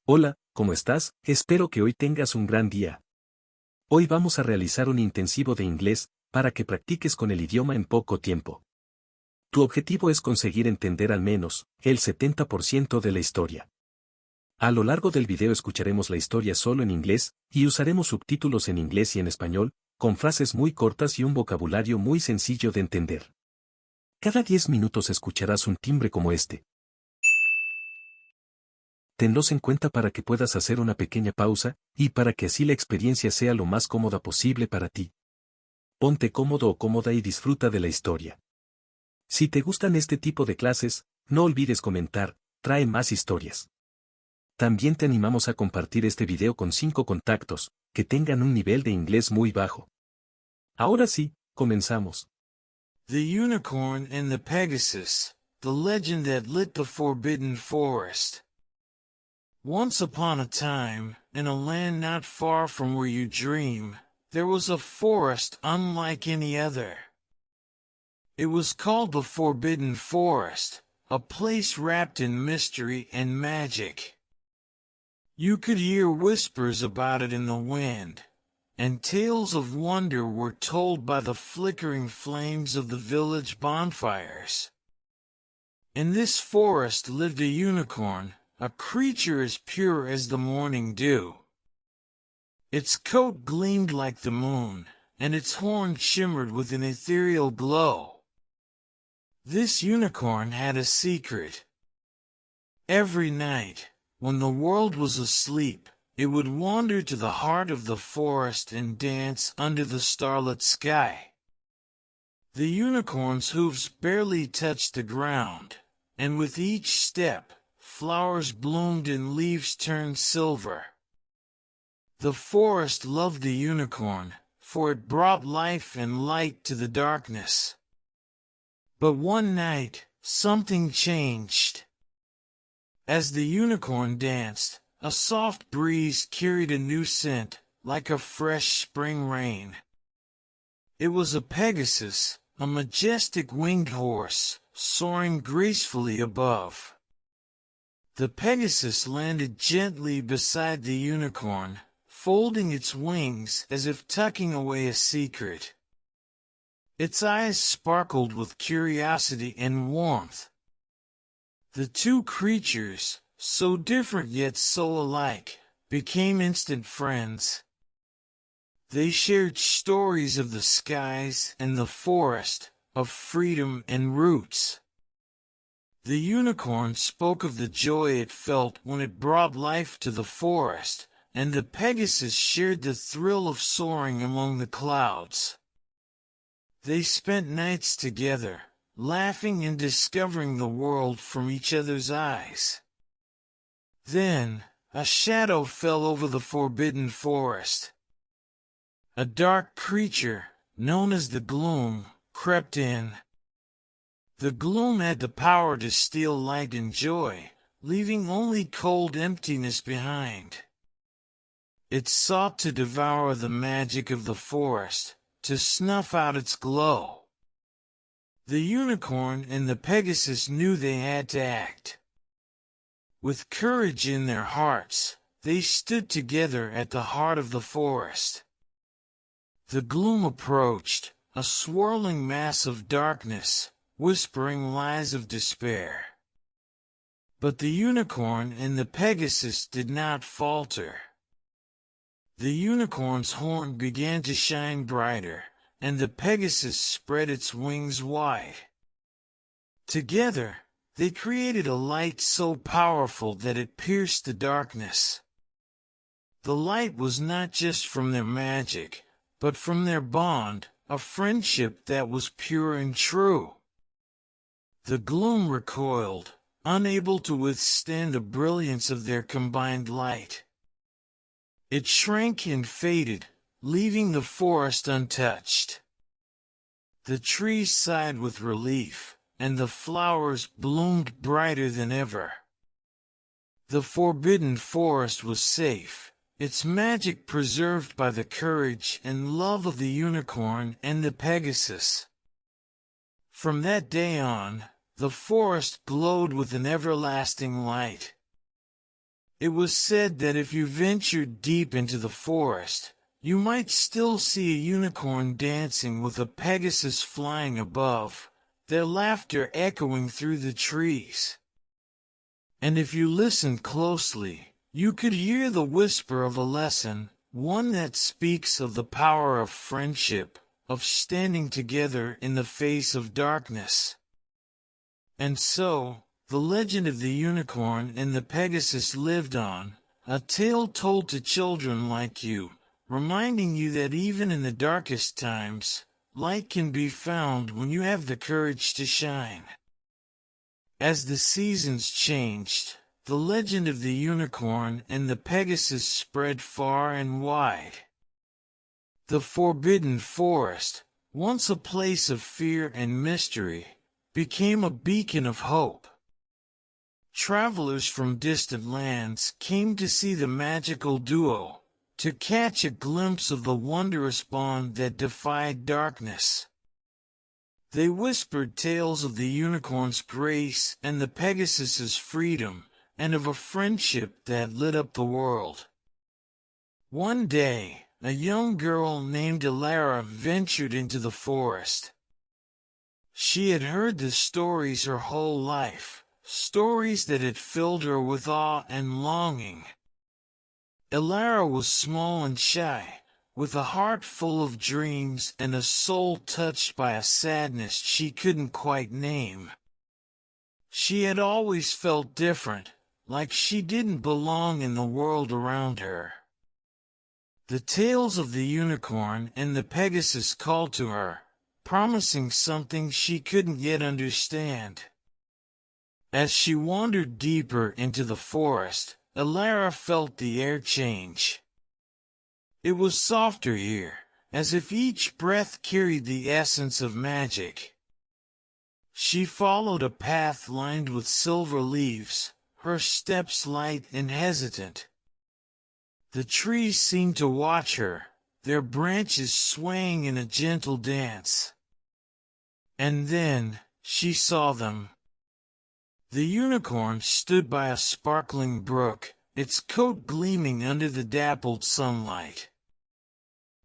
Hola, ¿cómo estás? Espero que hoy tengas un gran día. Hoy vamos a realizar un intensivo de inglés, para que practiques con el idioma en poco tiempo. Tu objetivo es conseguir entender al menos el 70% de la historia. A lo largo del video escucharemos la historia solo en inglés, y usaremos subtítulos en inglés y en español, con frases muy cortas y un vocabulario muy sencillo de entender. Cada 10 minutos escucharás un timbre como este. Tenlos en cuenta para que puedas hacer una pequeña pausa, y para que así la experiencia sea lo más cómoda posible para ti. Ponte cómodo o cómoda y disfruta de la historia. Si te gustan este tipo de clases, no olvides comentar, trae más historias. También te animamos a compartir este video con 5 contactos, que tengan un nivel de inglés muy bajo. Ahora sí, comenzamos. The Unicorn and the Pegasus, the legend that lit the forbidden forest. Once upon a time, in a land not far from where you dream, there was a forest unlike any other. It was called the Forbidden Forest, a place wrapped in mystery and magic. You could hear whispers about it in the wind, and tales of wonder were told by the flickering flames of the village bonfires. In this forest lived a unicorn, a creature as pure as the morning dew. Its coat gleamed like the moon, and its horn shimmered with an ethereal glow. This unicorn had a secret. Every night, when the world was asleep, it would wander to the heart of the forest and dance under the starlit sky. The unicorn's hooves barely touched the ground, and with each step, flowers bloomed and leaves turned silver. The forest loved the unicorn, for it brought life and light to the darkness. But one night, something changed. As the unicorn danced, a soft breeze carried a new scent, like a fresh spring rain. It was a Pegasus, a majestic winged horse, soaring gracefully above. The Pegasus landed gently beside the unicorn, folding its wings as if tucking away a secret. Its eyes sparkled with curiosity and warmth. The two creatures, so different yet so alike, became instant friends. They shared stories of the skies and the forest, of freedom and roots. The unicorn spoke of the joy it felt when it brought life to the forest, and the Pegasus shared the thrill of soaring among the clouds. They spent nights together, laughing and discovering the world from each other's eyes. Then, a shadow fell over the forbidden forest. A dark creature, known as the Gloom, crept in. The gloom had the power to steal light and joy, leaving only cold emptiness behind. It sought to devour the magic of the forest, to snuff out its glow. The unicorn and the Pegasus knew they had to act. With courage in their hearts, they stood together at the heart of the forest. The gloom approached, a swirling mass of darkness, whispering lies of despair. But the unicorn and the Pegasus did not falter. The unicorn's horn began to shine brighter, and the Pegasus spread its wings wide. Together, they created a light so powerful that it pierced the darkness. The light was not just from their magic, but from their bond, a friendship that was pure and true. The gloom recoiled, unable to withstand the brilliance of their combined light. It shrank and faded, leaving the forest untouched. The trees sighed with relief, and the flowers bloomed brighter than ever. The forbidden forest was safe, its magic preserved by the courage and love of the unicorn and the Pegasus. From that day on, the forest glowed with an everlasting light. It was said that if you ventured deep into the forest, you might still see a unicorn dancing with a Pegasus flying above, their laughter echoing through the trees. And if you listened closely, you could hear the whisper of a lesson, one that speaks of the power of friendship, of standing together in the face of darkness. And so, the legend of the unicorn and the Pegasus lived on, a tale told to children like you, reminding you that even in the darkest times, light can be found when you have the courage to shine. As the seasons changed, the legend of the unicorn and the Pegasus spread far and wide. The forbidden forest, once a place of fear and mystery, became a beacon of hope. Travelers from distant lands came to see the magical duo, to catch a glimpse of the wondrous bond that defied darkness. They whispered tales of the unicorn's grace and the Pegasus's freedom, and of a friendship that lit up the world. One day, a young girl named Elara ventured into the forest. She had heard the stories her whole life, stories that had filled her with awe and longing. Elara was small and shy, with a heart full of dreams and a soul touched by a sadness she couldn't quite name. She had always felt different, like she didn't belong in the world around her. The tales of the unicorn and the Pegasus called to her, promising something she couldn't yet understand. As she wandered deeper into the forest, Elara felt the air change. It was softer here, as if each breath carried the essence of magic. She followed a path lined with silver leaves, her steps light and hesitant. The trees seemed to watch her, their branches swaying in a gentle dance. And then, she saw them. The unicorn stood by a sparkling brook, its coat gleaming under the dappled sunlight.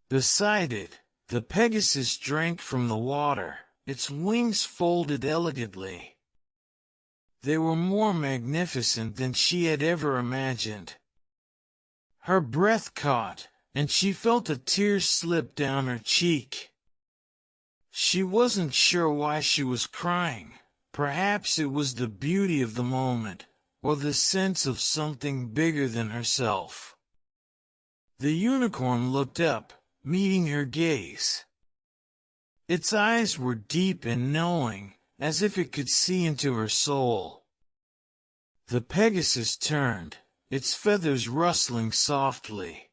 Beside it, the Pegasus drank from the water, its wings folded elegantly. They were more magnificent than she had ever imagined. Her breath caught, and she felt a tear slip down her cheek. She wasn't sure why she was crying. Perhaps it was the beauty of the moment, or the sense of something bigger than herself. The unicorn looked up, meeting her gaze. Its eyes were deep and knowing, as if it could see into her soul. The Pegasus turned, its feathers rustling softly.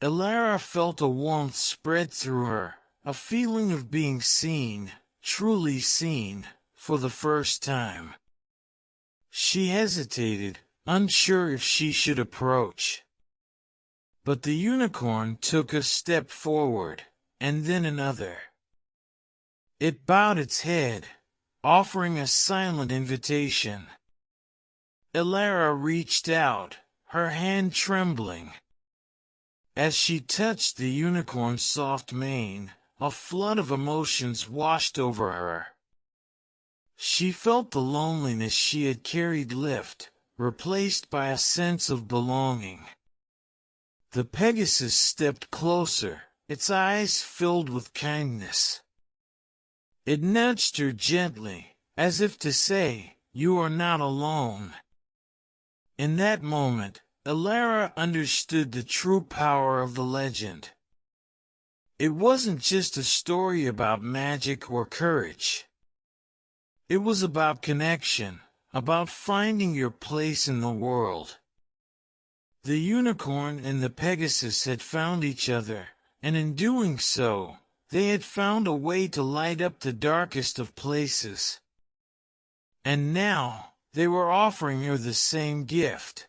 Elara felt a warmth spread through her, a feeling of being seen, truly seen, for the first time. She hesitated, unsure if she should approach. But the unicorn took a step forward, and then another. It bowed its head, offering a silent invitation. Elara reached out, her hand trembling. As she touched the unicorn's soft mane, a flood of emotions washed over her. She felt the loneliness she had carried lift, replaced by a sense of belonging. The Pegasus stepped closer, its eyes filled with kindness. It nudged her gently, as if to say, "You are not alone." In that moment, Elara understood the true power of the legend. It wasn't just a story about magic or courage. It was about connection, about finding your place in the world. The unicorn and the Pegasus had found each other, and in doing so, they had found a way to light up the darkest of places. And now, they were offering her the same gift.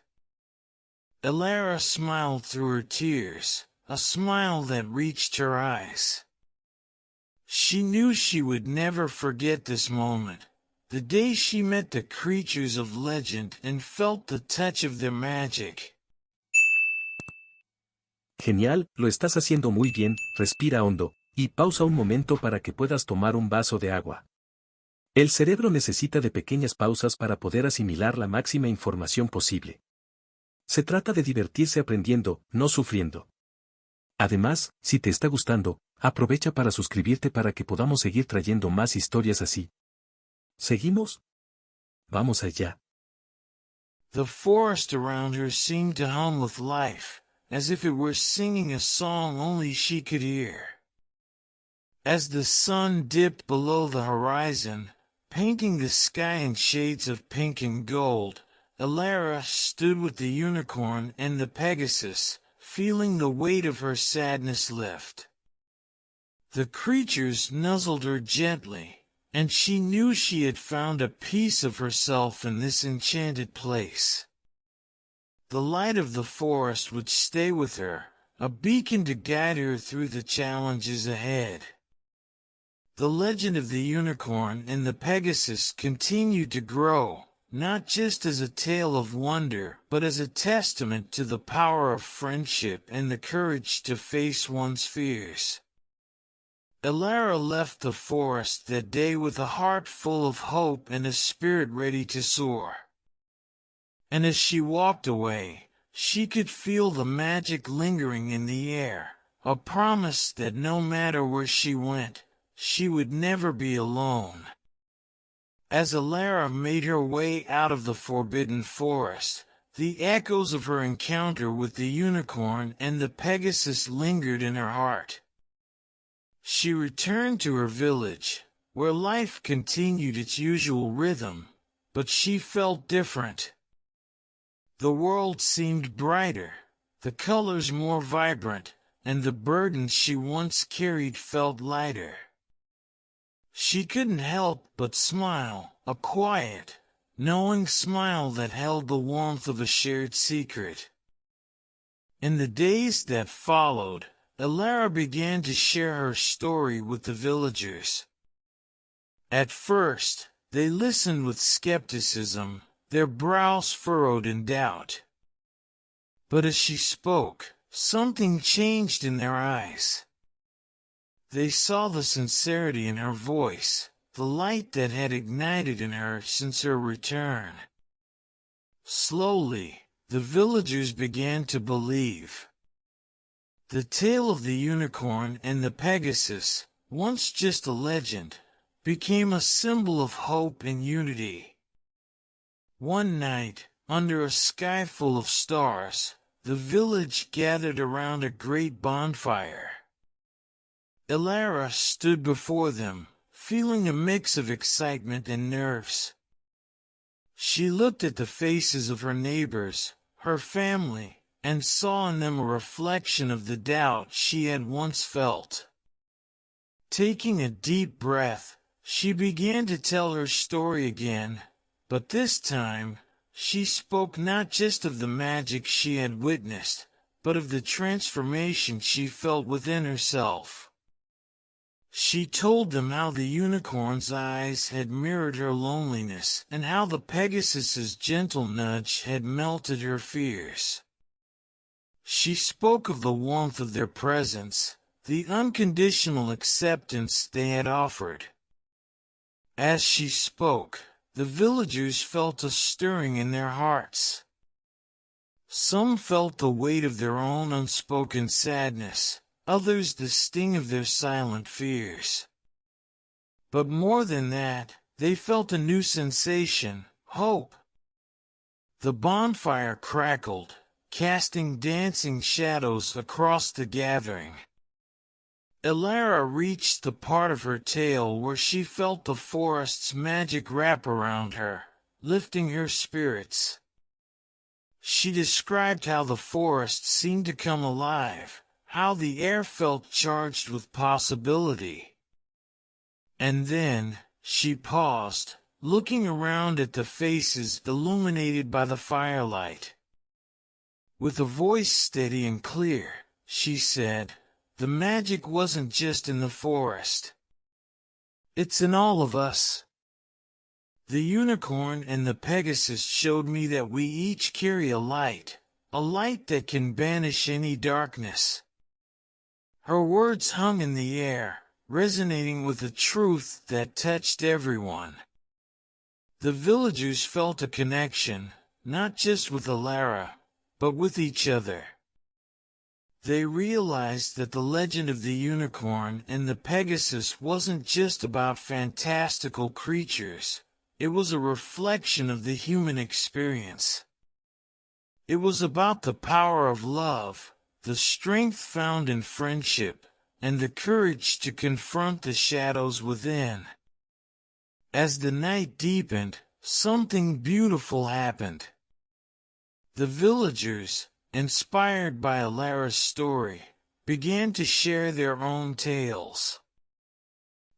Elara smiled through her tears, a smile that reached her eyes. She knew she would never forget this moment, the day she met the creatures of legend and felt the touch of their magic. Genial, lo estás haciendo muy bien, respira hondo, y pausa un momento para que puedas tomar un vaso de agua. El cerebro necesita de pequeñas pausas para poder asimilar la máxima información posible. Se trata de divertirse aprendiendo, no sufriendo. Además, si te está gustando, aprovecha para suscribirte para que podamos seguir trayendo más historias así. ¿Seguimos? Vamos allá. The forest around her seemed to hum with life, as if it were singing a song only she could hear. As the sun dipped below the horizon, painting the sky in shades of pink and gold, Elara stood with the unicorn and the Pegasus, feeling the weight of her sadness lift. The creatures nuzzled her gently, and she knew she had found a piece of herself in this enchanted place. The light of the forest would stay with her, a beacon to guide her through the challenges ahead. The legend of the unicorn and the Pegasus continued to grow, not just as a tale of wonder, but as a testament to the power of friendship and the courage to face one's fears. Elara left the forest that day with a heart full of hope and a spirit ready to soar. And as she walked away, she could feel the magic lingering in the air, a promise that no matter where she went, she would never be alone. As Elara made her way out of the forbidden forest, the echoes of her encounter with the unicorn and the Pegasus lingered in her heart. She returned to her village, where life continued its usual rhythm, but she felt different. The world seemed brighter, the colors more vibrant, and the burdens she once carried felt lighter. She couldn't help but smile, a quiet, knowing smile that held the warmth of a shared secret. In the days that followed, Elara began to share her story with the villagers. At first, they listened with skepticism, their brows furrowed in doubt. But as she spoke, something changed in their eyes. They saw the sincerity in her voice, the light that had ignited in her since her return. Slowly, the villagers began to believe. The tale of the unicorn and the Pegasus, once just a legend, became a symbol of hope and unity. One night, under a sky full of stars, the village gathered around a great bonfire. Elara stood before them, feeling a mix of excitement and nerves. She looked at the faces of her neighbors, her family, and saw in them a reflection of the doubt she had once felt. Taking a deep breath, she began to tell her story again, but this time, she spoke not just of the magic she had witnessed, but of the transformation she felt within herself. She told them how the unicorn's eyes had mirrored her loneliness and how the Pegasus's gentle nudge had melted her fears. She spoke of the warmth of their presence, the unconditional acceptance they had offered. As she spoke, the villagers felt a stirring in their hearts. Some felt the weight of their own unspoken sadness, others the sting of their silent fears. But more than that, they felt a new sensation, hope. The bonfire crackled, casting dancing shadows across the gathering. Elara reached the part of her tale where she felt the forest's magic wrap around her, lifting her spirits. She described how the forest seemed to come alive, how the air felt charged with possibility. And then, she paused, looking around at the faces illuminated by the firelight. With a voice steady and clear, she said, "The magic wasn't just in the forest. It's in all of us." The unicorn and the Pegasus showed me that we each carry a light that can banish any darkness. Her words hung in the air, resonating with a truth that touched everyone. The villagers felt a connection, not just with Alara, but with each other. They realized that the legend of the unicorn and the Pegasus wasn't just about fantastical creatures. It was a reflection of the human experience. It was about the power of love, the strength found in friendship, and the courage to confront the shadows within. As the night deepened, something beautiful happened. The villagers, inspired by Alara's story, began to share their own tales.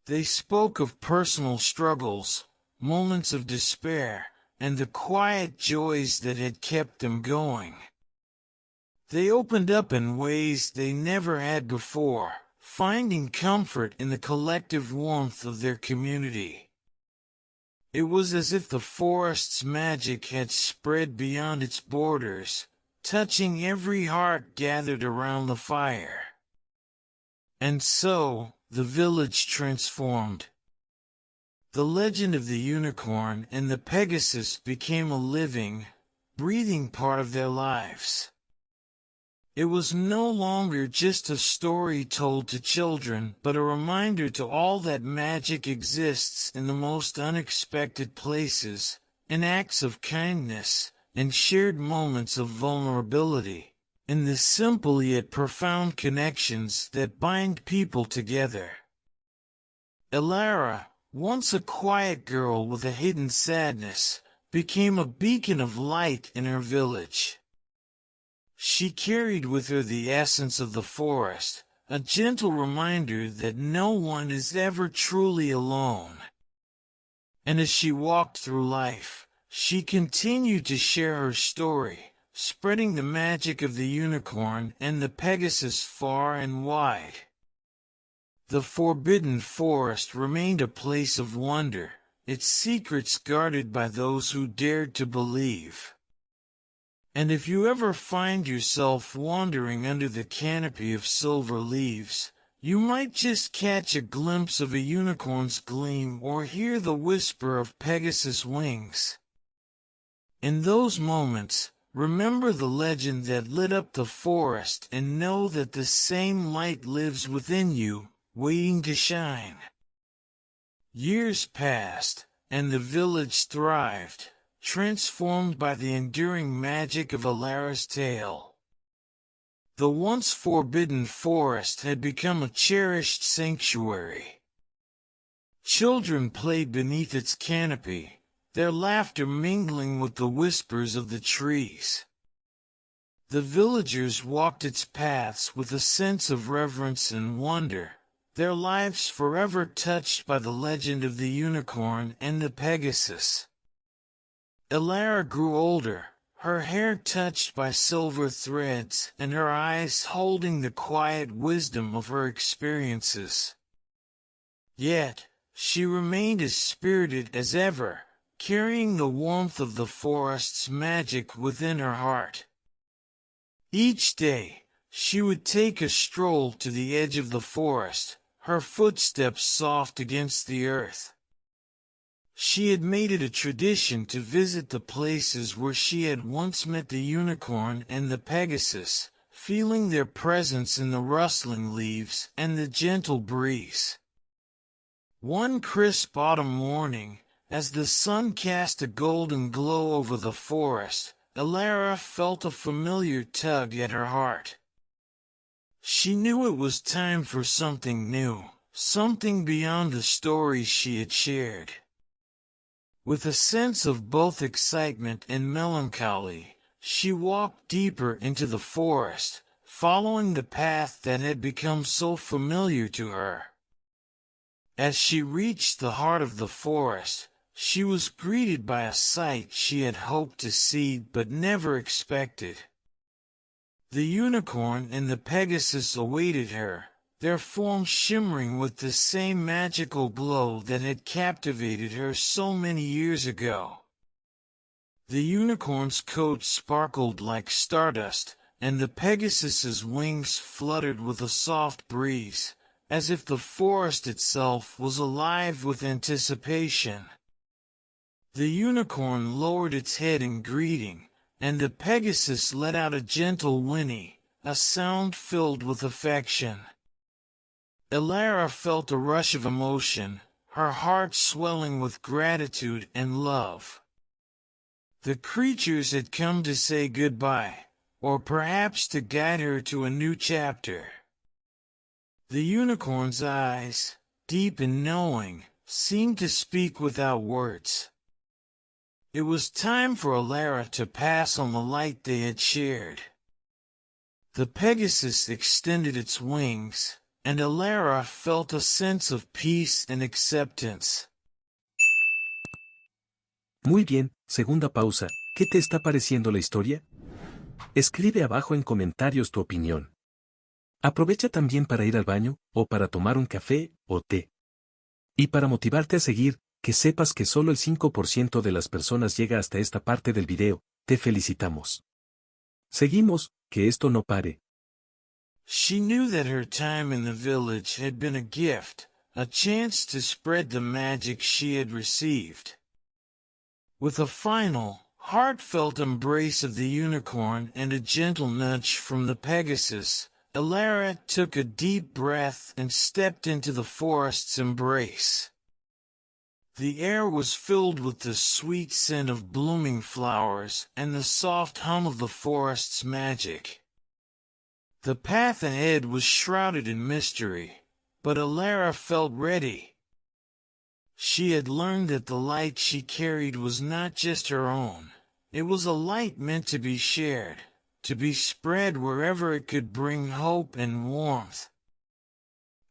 They spoke of personal struggles, moments of despair, and the quiet joys that had kept them going. They opened up in ways they never had before, finding comfort in the collective warmth of their community. It was as if the forest's magic had spread beyond its borders, touching every heart gathered around the fire. And so, the village transformed. The legend of the unicorn and the Pegasus became a living, breathing part of their lives. It was no longer just a story told to children, but a reminder to all that magic exists in the most unexpected places, in acts of kindness, and shared moments of vulnerability, in the simple yet profound connections that bind people together. Alara, once a quiet girl with a hidden sadness, became a beacon of light in her village. She carried with her the essence of the forest, a gentle reminder that no one is ever truly alone. And as she walked through life, she continued to share her story, spreading the magic of the unicorn and the Pegasus far and wide. The forbidden forest remained a place of wonder, its secrets guarded by those who dared to believe. And if you ever find yourself wandering under the canopy of silver leaves, you might just catch a glimpse of a unicorn's gleam or hear the whisper of Pegasus' wings. In those moments, remember the legend that lit up the forest and know that the same light lives within you, waiting to shine. Years passed, and the village thrived, transformed by the enduring magic of Alara's tale. The once forbidden forest had become a cherished sanctuary. Children played beneath its canopy, their laughter mingling with the whispers of the trees. The villagers walked its paths with a sense of reverence and wonder, their lives forever touched by the legend of the unicorn and the Pegasus. Alara grew older, her hair touched by silver threads and her eyes holding the quiet wisdom of her experiences. Yet, she remained as spirited as ever, carrying the warmth of the forest's magic within her heart. Each day, she would take a stroll to the edge of the forest, her footsteps soft against the earth. She had made it a tradition to visit the places where she had once met the unicorn and the Pegasus, feeling their presence in the rustling leaves and the gentle breeze. One crisp autumn morning, as the sun cast a golden glow over the forest, Alara felt a familiar tug at her heart. She knew it was time for something new, something beyond the stories she had shared. With a sense of both excitement and melancholy, she walked deeper into the forest, following the path that had become so familiar to her. As she reached the heart of the forest, she was greeted by a sight she had hoped to see but never expected. The unicorn and the Pegasus awaited her, their forms shimmering with the same magical glow that had captivated her so many years ago. The unicorn's coat sparkled like stardust, and the Pegasus's wings fluttered with a soft breeze, as if the forest itself was alive with anticipation. The unicorn lowered its head in greeting, and the Pegasus let out a gentle whinny, a sound filled with affection. Elara felt a rush of emotion, her heart swelling with gratitude and love. The creatures had come to say goodbye, or perhaps to guide her to a new chapter. The unicorn's eyes, deep and knowing, seemed to speak without words. It was time for Elara to pass on the light they had shared. The Pegasus extended its wings, and Elara felt a sense of peace and acceptance. Muy bien, segunda pausa, ¿qué te está pareciendo la historia? Escribe abajo en comentarios tu opinión. Aprovecha también para ir al baño, o para tomar un café, o té. Y para motivarte a seguir, que sepas que solo el 5% de las personas llega hasta esta parte del video, te felicitamos. Seguimos, que esto no pare. She knew that her time in the village had been a gift, a chance to spread the magic she had received. With a final, heartfelt embrace of the unicorn and a gentle nudge from the Pegasus, Elara took a deep breath and stepped into the forest's embrace. The air was filled with the sweet scent of blooming flowers and the soft hum of the forest's magic. The path ahead was shrouded in mystery, but Elara felt ready. She had learned that the light she carried was not just her own. It was a light meant to be shared, to be spread wherever it could bring hope and warmth.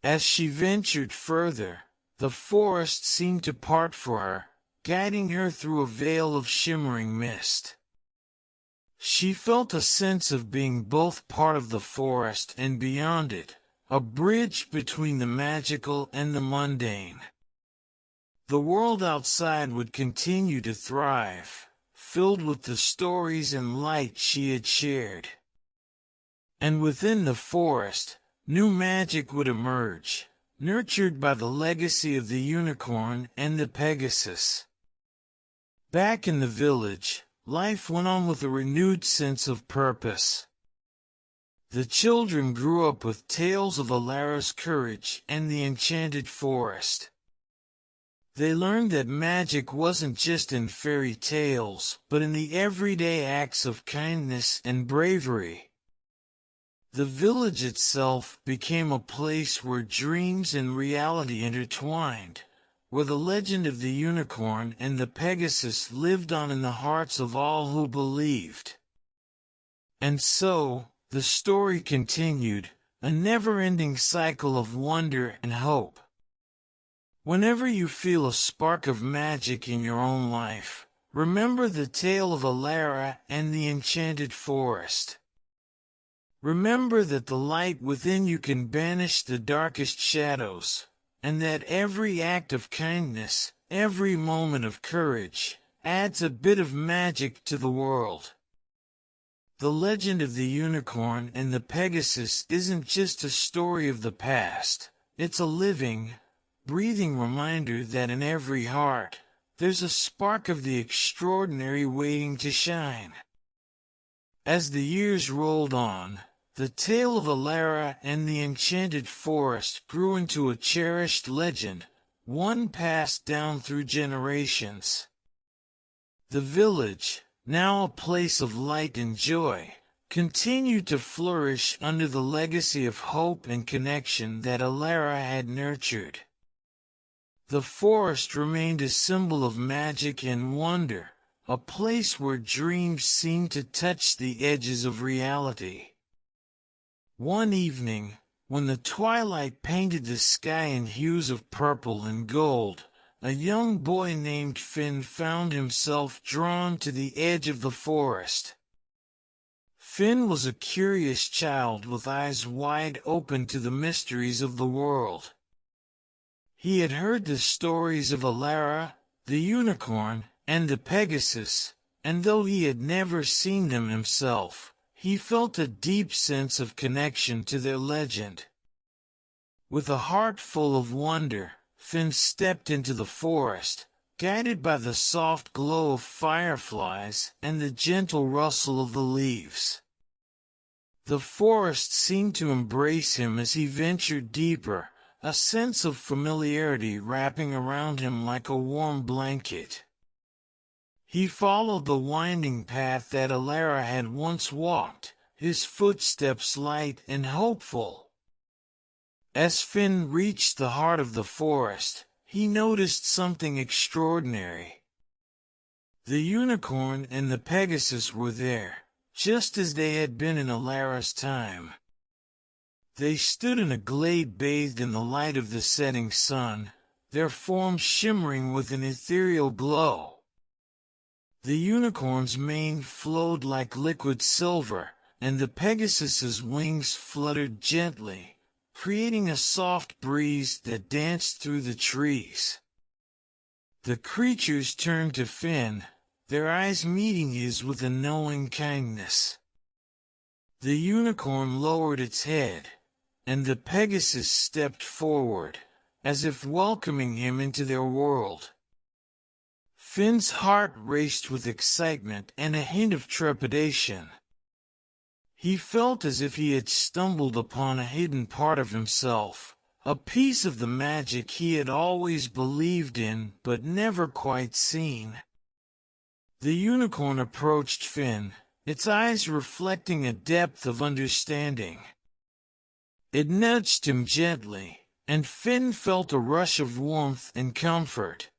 As she ventured further, the forest seemed to part for her, guiding her through a veil of shimmering mist. She felt a sense of being both part of the forest and beyond it, a bridge between the magical and the mundane. The world outside would continue to thrive, filled with the stories and light she had shared. And within the forest, new magic would emerge, nurtured by the legacy of the unicorn and the Pegasus. Back in the village, life went on with a renewed sense of purpose. The children grew up with tales of Elara's courage and the enchanted forest. They learned that magic wasn't just in fairy tales, but in the everyday acts of kindness and bravery. The village itself became a place where dreams and reality intertwined, where the legend of the unicorn and the Pegasus lived on in the hearts of all who believed. And so, the story continued, a never-ending cycle of wonder and hope. Whenever you feel a spark of magic in your own life, remember the tale of Elara and the enchanted forest. Remember that the light within you can banish the darkest shadows, and that every act of kindness, every moment of courage, adds a bit of magic to the world. The legend of the unicorn and the Pegasus isn't just a story of the past, it's a living, breathing reminder that in every heart, there's a spark of the extraordinary waiting to shine. As the years rolled on, the tale of Elara and the enchanted forest grew into a cherished legend, one passed down through generations. The village, now a place of light and joy, continued to flourish under the legacy of hope and connection that Elara had nurtured. The forest remained a symbol of magic and wonder, a place where dreams seemed to touch the edges of reality. One evening, when the twilight painted the sky in hues of purple and gold, a young boy named Finn found himself drawn to the edge of the forest. Finn was a curious child with eyes wide open to the mysteries of the world. He had heard the stories of Alara, the unicorn, and the Pegasus, and though he had never seen them himself, he felt a deep sense of connection to their legend. With a heart full of wonder, Finn stepped into the forest, guided by the soft glow of fireflies and the gentle rustle of the leaves. The forest seemed to embrace him as he ventured deeper, a sense of familiarity wrapping around him like a warm blanket. He followed the winding path that Alara had once walked, his footsteps light and hopeful. As Finn reached the heart of the forest, he noticed something extraordinary. The unicorn and the Pegasus were there, just as they had been in Alara's time. They stood in a glade bathed in the light of the setting sun, their forms shimmering with an ethereal glow. The unicorn's mane flowed like liquid silver, and the Pegasus's wings fluttered gently, creating a soft breeze that danced through the trees. The creatures turned to Finn, their eyes meeting his with a knowing kindness. The unicorn lowered its head, and the Pegasus stepped forward, as if welcoming him into their world. Finn's heart raced with excitement and a hint of trepidation. He felt as if he had stumbled upon a hidden part of himself, a piece of the magic he had always believed in but never quite seen. The unicorn approached Finn, its eyes reflecting a depth of understanding. It nudged him gently, and Finn felt a rush of warmth and comfort.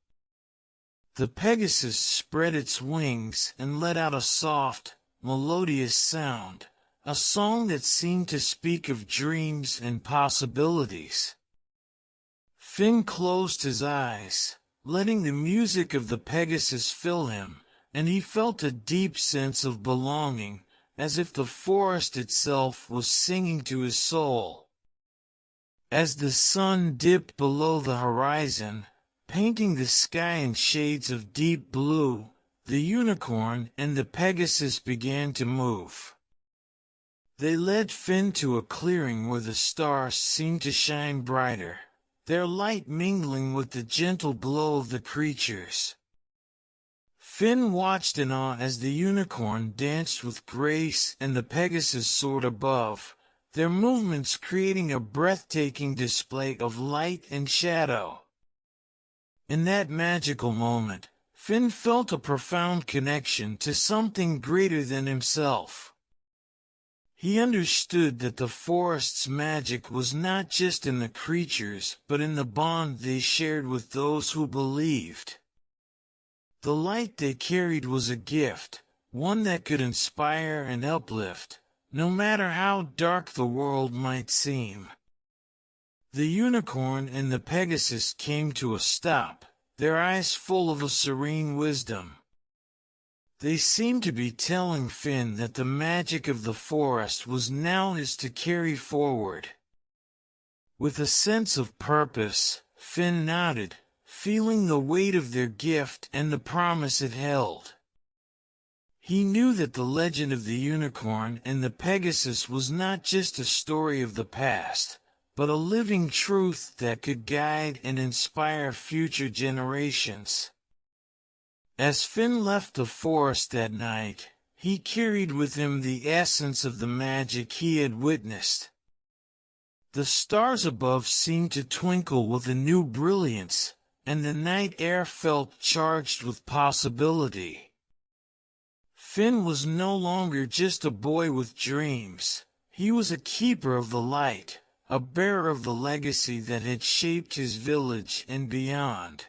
The Pegasus spread its wings and let out a soft, melodious sound, a song that seemed to speak of dreams and possibilities. Finn closed his eyes, letting the music of the Pegasus fill him, and he felt a deep sense of belonging, as if the forest itself was singing to his soul. As the sun dipped below the horizon, painting the sky in shades of deep blue, the unicorn and the Pegasus began to move. They led Finn to a clearing where the stars seemed to shine brighter, their light mingling with the gentle glow of the creatures. Finn watched in awe as the unicorn danced with grace and the Pegasus soared above, their movements creating a breathtaking display of light and shadow. In that magical moment, Finn felt a profound connection to something greater than himself. He understood that the forest's magic was not just in the creatures but in the bond they shared with those who believed. The light they carried was a gift, one that could inspire and uplift, no matter how dark the world might seem. The unicorn and the Pegasus came to a stop, their eyes full of a serene wisdom. They seemed to be telling Finn that the magic of the forest was now his to carry forward. With a sense of purpose, Finn nodded, feeling the weight of their gift and the promise it held. He knew that the legend of the unicorn and the Pegasus was not just a story of the past, but a living truth that could guide and inspire future generations. As Finn left the forest that night, he carried with him the essence of the magic he had witnessed. The stars above seemed to twinkle with a new brilliance, and the night air felt charged with possibility. Finn was no longer just a boy with dreams. He was a keeper of the light, a bearer of the legacy that had shaped his village and beyond.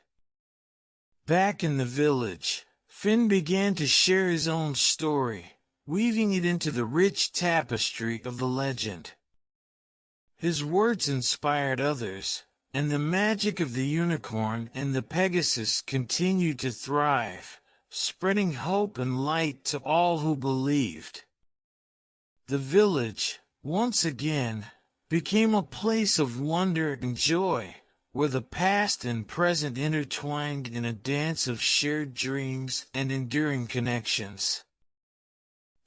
Back in the village, Finn began to share his own story, weaving it into the rich tapestry of the legend. His words inspired others, and the magic of the unicorn and the Pegasus continued to thrive, spreading hope and light to all who believed. The village, once again, became a place of wonder and joy, where the past and present intertwined in a dance of shared dreams and enduring connections.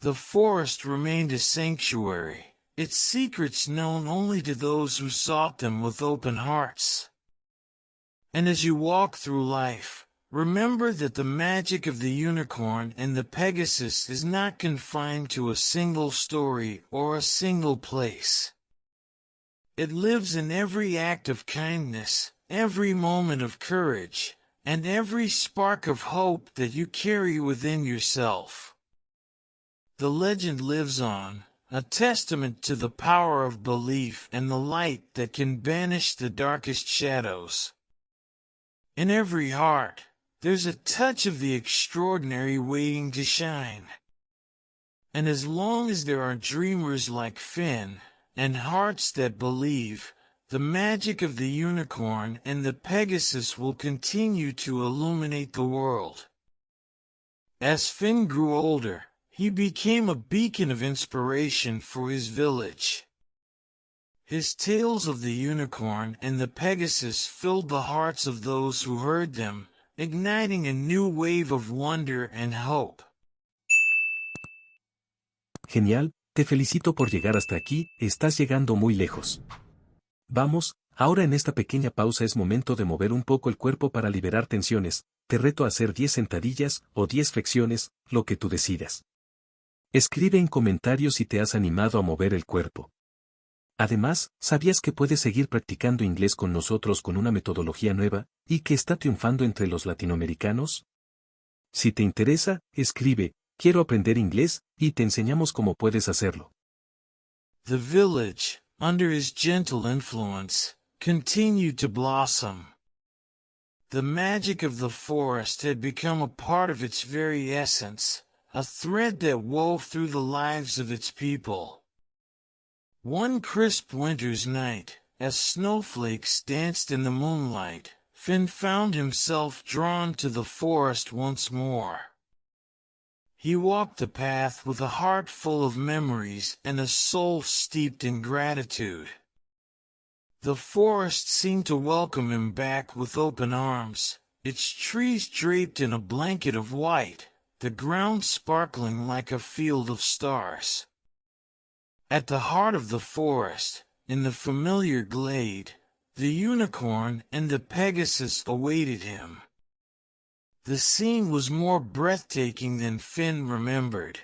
The forest remained a sanctuary, its secrets known only to those who sought them with open hearts. And as you walk through life, remember that the magic of the unicorn and the Pegasus is not confined to a single story or a single place. It lives in every act of kindness, every moment of courage, and every spark of hope that you carry within yourself. The legend lives on, a testament to the power of belief and the light that can banish the darkest shadows. In every heart, there's a touch of the extraordinary waiting to shine. And as long as there are dreamers like Finn, and hearts that believe, the magic of the unicorn and the Pegasus will continue to illuminate the world. As Finn grew older, he became a beacon of inspiration for his village. His tales of the unicorn and the Pegasus filled the hearts of those who heard them, igniting a new wave of wonder and hope. Genial, te felicito por llegar hasta aquí, estás llegando muy lejos. Vamos, ahora en esta pequeña pausa es momento de mover un poco el cuerpo para liberar tensiones, te reto a hacer 10 sentadillas o 10 flexiones, lo que tú decidas. Escribe en comentarios si te has animado a mover el cuerpo. Además, ¿sabías que puedes seguir practicando inglés con nosotros con una metodología nueva, y que está triunfando entre los latinoamericanos? Si te interesa, escribe, quiero aprender inglés, y te enseñamos cómo puedes hacerlo. The village, under his gentle influence, continued to blossom. The magic of the forest had become a part of its very essence, a thread that wove through the lives of its people. One crisp winter's night, as snowflakes danced in the moonlight, Finn found himself drawn to the forest once more. He walked the path with a heart full of memories and a soul steeped in gratitude. The forest seemed to welcome him back with open arms, its trees draped in a blanket of white, the ground sparkling like a field of stars. At the heart of the forest, in the familiar glade, the unicorn and the Pegasus awaited him. The scene was more breathtaking than Finn remembered.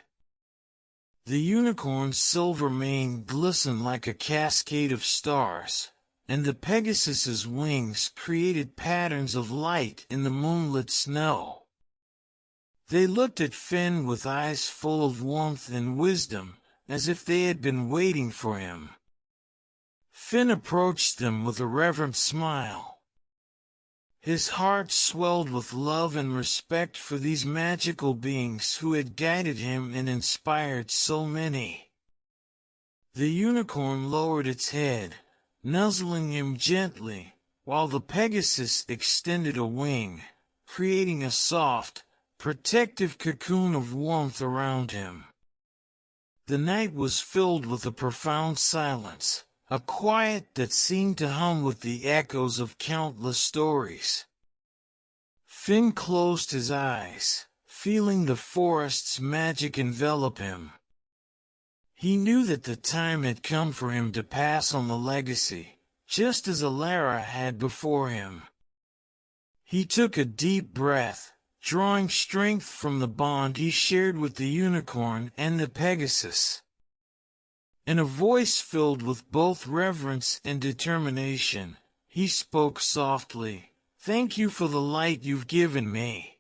The unicorn's silver mane glistened like a cascade of stars, and the Pegasus's wings created patterns of light in the moonlit snow. They looked at Finn with eyes full of warmth and wisdom, as if they had been waiting for him. Finn approached them with a reverent smile. His heart swelled with love and respect for these magical beings who had guided him and inspired so many. The unicorn lowered its head, nuzzling him gently, while the Pegasus extended a wing, creating a soft, protective cocoon of warmth around him. The night was filled with a profound silence, a quiet that seemed to hum with the echoes of countless stories. Finn closed his eyes, feeling the forest's magic envelop him. He knew that the time had come for him to pass on the legacy, just as Alara had before him. He took a deep breath, drawing strength from the bond he shared with the unicorn and the Pegasus. In a voice filled with both reverence and determination, he spoke softly, "Thank you for the light you've given me.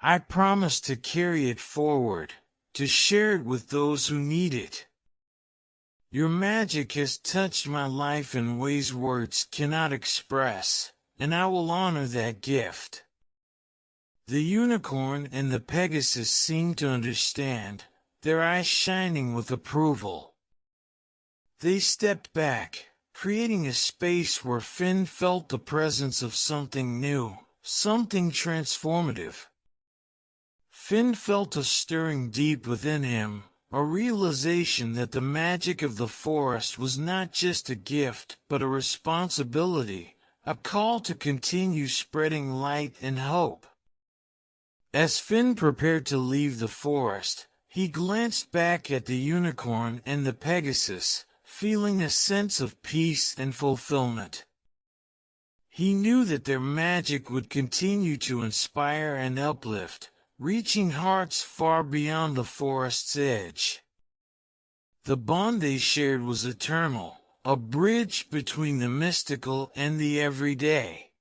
I promise to carry it forward, to share it with those who need it. Your magic has touched my life in ways words cannot express, and I will honor that gift." The unicorn and the Pegasus seemed to understand, their eyes shining with approval. They stepped back, creating a space where Finn felt the presence of something new, something transformative. Finn felt a stirring deep within him, a realization that the magic of the forest was not just a gift but a responsibility, a call to continue spreading light and hope. As Finn prepared to leave the forest, he glanced back at the unicorn and the Pegasus, feeling a sense of peace and fulfillment. He knew that their magic would continue to inspire and uplift, reaching hearts far beyond the forest's edge. The bond they shared was eternal, a bridge between the mystical and the everyday.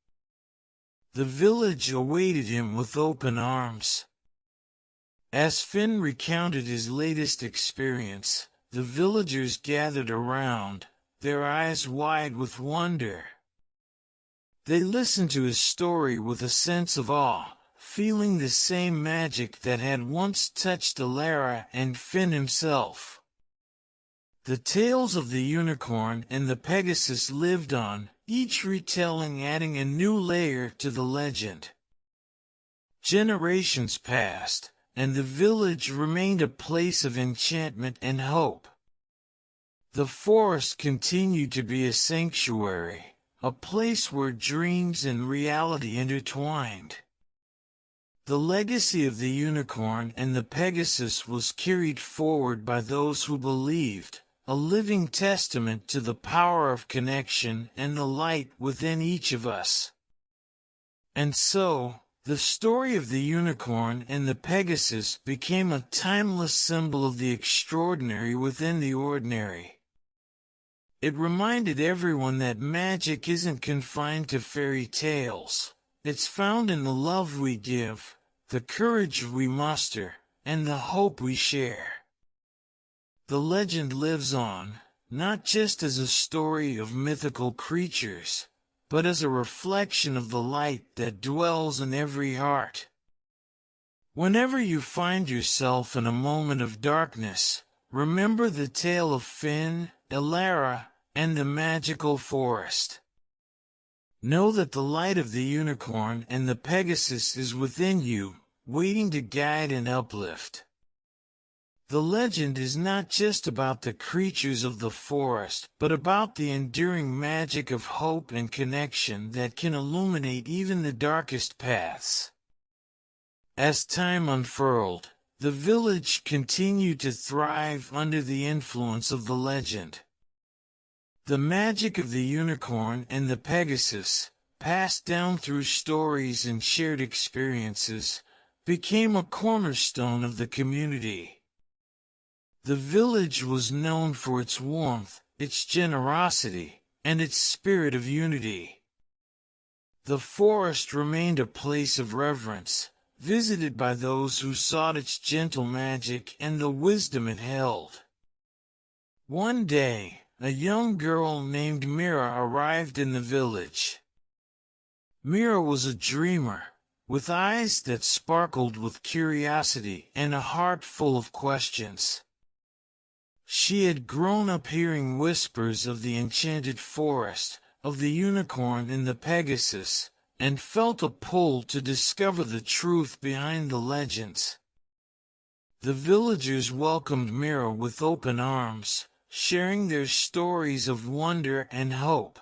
The village awaited him with open arms. As Finn recounted his latest experience, the villagers gathered around, their eyes wide with wonder. They listened to his story with a sense of awe, feeling the same magic that had once touched Alara and Finn himself. The tales of the unicorn and the Pegasus lived on, each retelling adding a new layer to the legend. Generations passed, and the village remained a place of enchantment and hope. The forest continued to be a sanctuary, a place where dreams and reality intertwined. The legacy of the unicorn and the Pegasus was carried forward by those who believed, a living testament to the power of connection and the light within each of us. And so, the story of the unicorn and the Pegasus became a timeless symbol of the extraordinary within the ordinary. It reminded everyone that magic isn't confined to fairy tales. It's found in the love we give, the courage we muster, and the hope we share. The legend lives on, not just as a story of mythical creatures, but as a reflection of the light that dwells in every heart. Whenever you find yourself in a moment of darkness, remember the tale of Finn, Alara, and the magical forest. Know that the light of the unicorn and the Pegasus is within you, waiting to guide and uplift. The legend is not just about the creatures of the forest, but about the enduring magic of hope and connection that can illuminate even the darkest paths. As time unfurled, the village continued to thrive under the influence of the legend. The magic of the unicorn and the Pegasus, passed down through stories and shared experiences, became a cornerstone of the community. The village was known for its warmth, its generosity, and its spirit of unity. The forest remained a place of reverence, visited by those who sought its gentle magic and the wisdom it held. One day, a young girl named Mira arrived in the village. Mira was a dreamer, with eyes that sparkled with curiosity and a heart full of questions. She had grown up hearing whispers of the enchanted forest, of the unicorn and the Pegasus, and felt a pull to discover the truth behind the legends. The villagers welcomed Mira with open arms, sharing their stories of wonder and hope.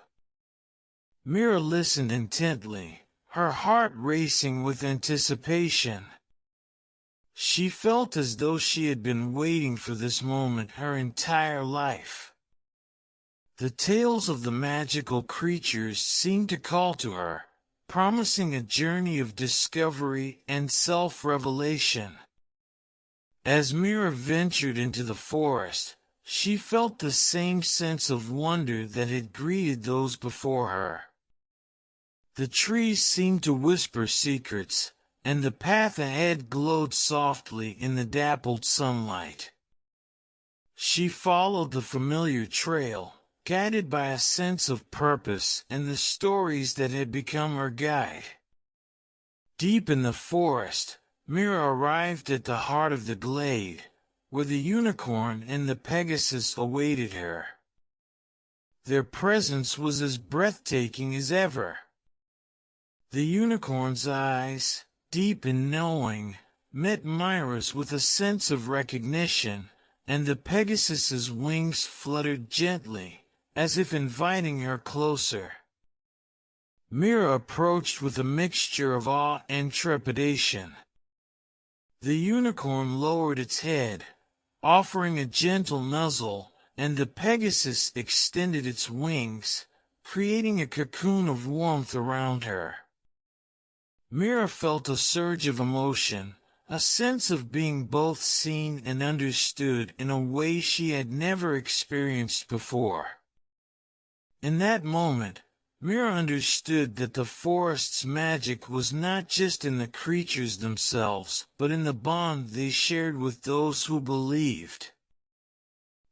Mira listened intently, her heart racing with anticipation. She felt as though she had been waiting for this moment her entire life. The tales of the magical creatures seemed to call to her, promising a journey of discovery and self-revelation. As Mira ventured into the forest, she felt the same sense of wonder that had greeted those before her. The trees seemed to whisper secrets, and the path ahead glowed softly in the dappled sunlight. She followed the familiar trail, guided by a sense of purpose and the stories that had become her guide. Deep in the forest, Mira arrived at the heart of the glade, where the unicorn and the Pegasus awaited her. Their presence was as breathtaking as ever. The unicorn's eyes, deep and knowing, met Mira's with a sense of recognition, and the Pegasus's wings fluttered gently, as if inviting her closer. Mira approached with a mixture of awe and trepidation. The unicorn lowered its head, offering a gentle nuzzle, and the Pegasus extended its wings, creating a cocoon of warmth around her. Mira felt a surge of emotion, a sense of being both seen and understood in a way she had never experienced before. In that moment, Mira understood that the forest's magic was not just in the creatures themselves, but in the bond they shared with those who believed.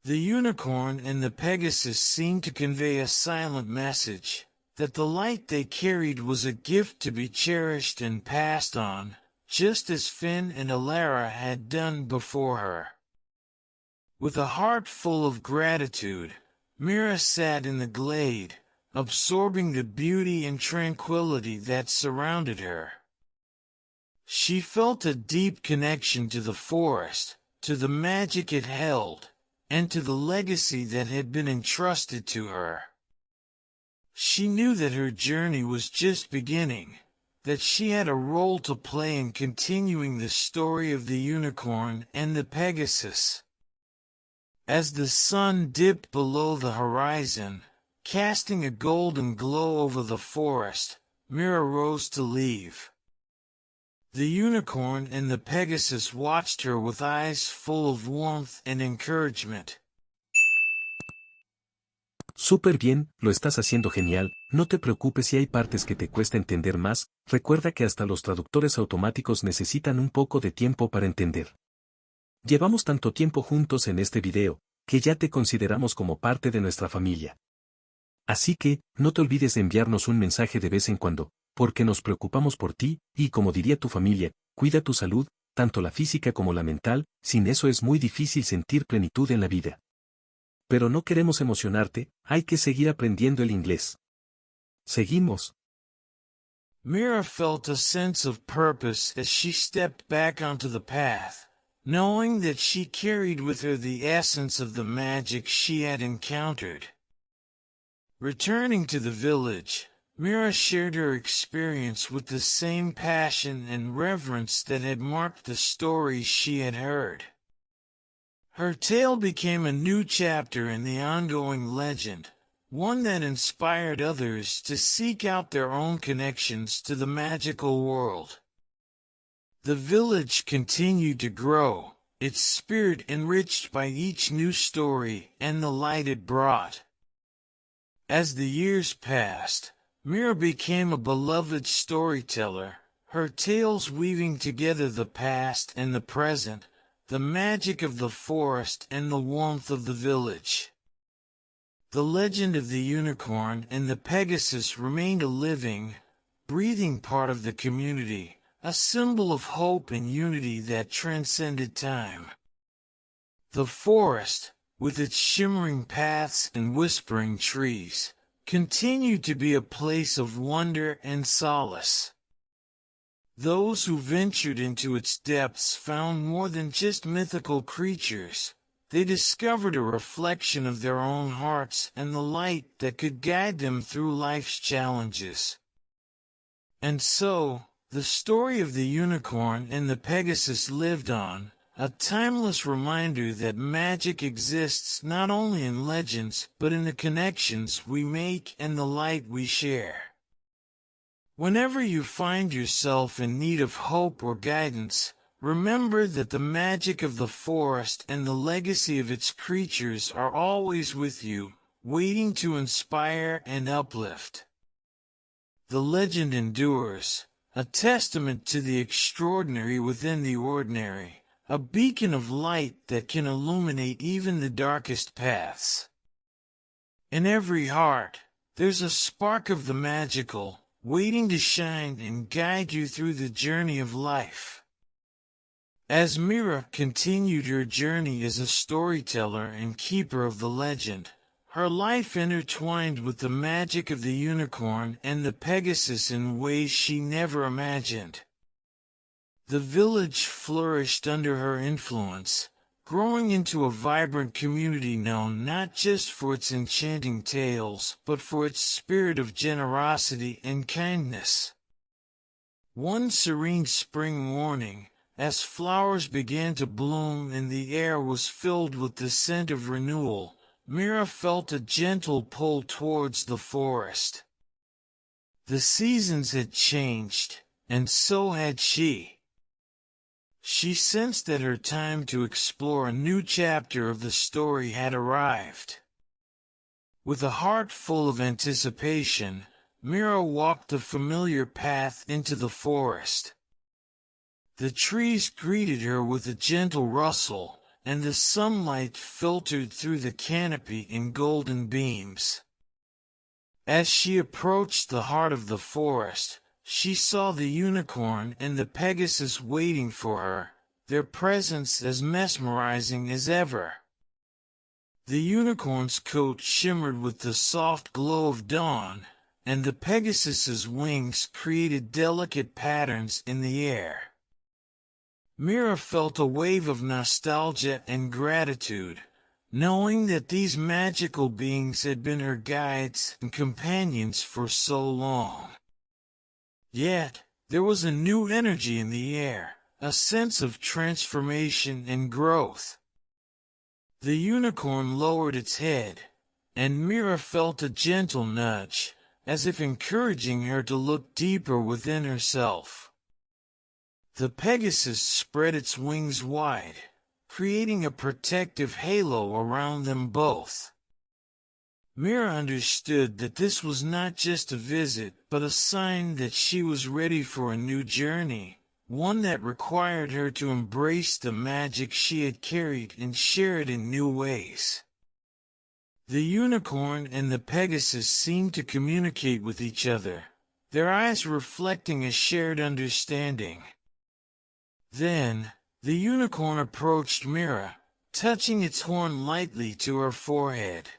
The unicorn and the Pegasus seemed to convey a silent message, that the light they carried was a gift to be cherished and passed on, just as Finn and Alara had done before her. With a heart full of gratitude, Mira sat in the glade, absorbing the beauty and tranquility that surrounded her. She felt a deep connection to the forest, to the magic it held, and to the legacy that had been entrusted to her. She knew that her journey was just beginning, that she had a role to play in continuing the story of the unicorn and the Pegasus. As the sun dipped below the horizon, casting a golden glow over the forest, Mira rose to leave. The unicorn and the Pegasus watched her with eyes full of warmth and encouragement. Súper bien, lo estás haciendo genial, no te preocupes si hay partes que te cuesta entender más, recuerda que hasta los traductores automáticos necesitan un poco de tiempo para entender. Llevamos tanto tiempo juntos en este video, que ya te consideramos como parte de nuestra familia. Así que, no te olvides de enviarnos un mensaje de vez en cuando, porque nos preocupamos por ti, y como diría tu familia, cuida tu salud, tanto la física como la mental, sin eso es muy difícil sentir plenitud en la vida. Pero no queremos emocionarte, hay que seguir aprendiendo el inglés. Seguimos. Mira felt a sense of purpose as she stepped back onto the path, knowing that she carried with her the essence of the magic she had encountered. Returning to the village, Mira shared her experience with the same passion and reverence that had marked the stories she had heard. Her tale became a new chapter in the ongoing legend, one that inspired others to seek out their own connections to the magical world. The village continued to grow, its spirit enriched by each new story and the light it brought. As the years passed, Mira became a beloved storyteller, her tales weaving together the past and the present, the magic of the forest and the warmth of the village. The legend of the unicorn and the Pegasus remained a living, breathing part of the community, a symbol of hope and unity that transcended time. The forest, with its shimmering paths and whispering trees, continued to be a place of wonder and solace. Those who ventured into its depths found more than just mythical creatures. They discovered a reflection of their own hearts and the light that could guide them through life's challenges. And so, the story of the unicorn and the Pegasus lived on, a timeless reminder that magic exists not only in legends but in the connections we make and the light we share. Whenever you find yourself in need of hope or guidance, remember that the magic of the forest and the legacy of its creatures are always with you, waiting to inspire and uplift. The legend endures, a testament to the extraordinary within the ordinary, a beacon of light that can illuminate even the darkest paths. In every heart, there's a spark of the magical, waiting to shine and guide you through the journey of life. As Mira continued her journey as a storyteller and keeper of the legend, her life intertwined with the magic of the unicorn and the Pegasus in ways she never imagined. The village flourished under her influence, growing into a vibrant community known not just for its enchanting tales, but for its spirit of generosity and kindness. One serene spring morning, as flowers began to bloom and the air was filled with the scent of renewal, Mira felt a gentle pull towards the forest. The seasons had changed, and so had she. She sensed that her time to explore a new chapter of the story had arrived. With a heart full of anticipation, Mira walked the familiar path into the forest. The trees greeted her with a gentle rustle, and the sunlight filtered through the canopy in golden beams. As she approached the heart of the forest, she saw the unicorn and the Pegasus waiting for her, their presence as mesmerizing as ever. The unicorn's coat shimmered with the soft glow of dawn, and the Pegasus's wings created delicate patterns in the air. Mira felt a wave of nostalgia and gratitude, knowing that these magical beings had been her guides and companions for so long. Yet, there was a new energy in the air, a sense of transformation and growth. The unicorn lowered its head, and Mira felt a gentle nudge, as if encouraging her to look deeper within herself. The Pegasus spread its wings wide, creating a protective halo around them both. Mira understood that this was not just a visit, but a sign that she was ready for a new journey, one that required her to embrace the magic she had carried and share it in new ways. The unicorn and the Pegasus seemed to communicate with each other, their eyes reflecting a shared understanding. Then, the unicorn approached Mira, touching its horn lightly to her forehead.